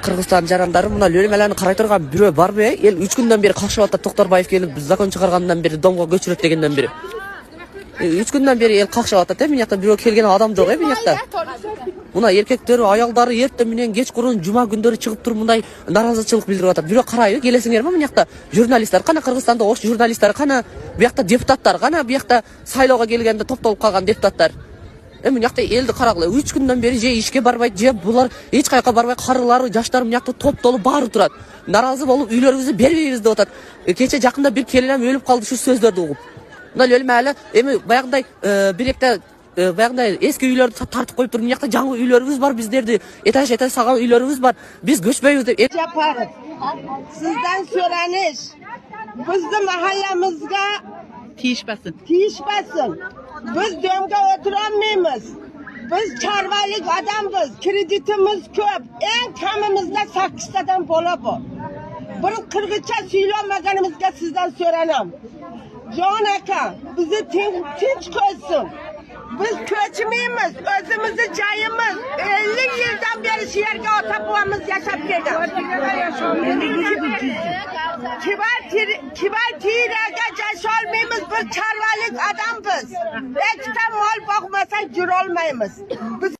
Kırgızistan jarandары мына лөлмелерni карай турган бирөө барбы? Эл 3 күндөн бери калкышып атат. Токторбаев келип закон чыгаргандан бери домго көчүрөт дегенден бери. 3 күндөн бери эл калкышып атат. Мен жакта бирөө келген адам жок, мен жакта. Мына эркектер, аялдары эртең менен кечкурун жума күндөрү чыгып туруп мындай наразычылык билдирип атат. Бирөө карайбы, келесиңерби? Мен жакта журналисттер, кана Кыргызстанда ош журналисттер, кана буякта депутаттар, кана буякта сайлоого келгенде топтолуп калган депутаттар. Мен жакта элди карагыла. 3 күндөн бери же ишке барбайт, же булар эч кайка барбай, карылары, жаштар мен жакта топтолуп баары турат. Наразы болуп, үйлөрүбүздү бербейбиз деп атат. Кече жакында бир келинем өлүп калды шу сөздөрдү угуп. Мына өлмөлө эми баягындай билекте баягындай эски үйлөрдү тартып коюп туруп, мынакта жаңы үйлөрүбүз бар, биздерди этаж салган үйлөрүбүз бар. Биз көчпөйбүз деп. Yaparız. Sizden söyleniş. Bizim mahallemizde Tiyişmesin. tiyişmesin. Biz döngü oturamayız. Biz çarvalık adamız. Kreditimiz köp. En kamımızda 8 adam bola bu. Bunu Kırgızca söylemegenimizde sizden söylenem. Can aka bizi tinç koysun. Biz köçmeyimiz, özümüzü cayımız. 50 yıldan beri şehirge otapuvamız yaşap geldik. Kibar tirege caş olmayımız, biz çarvalık adamız. Ekte mal bakmasak cür olmayımız.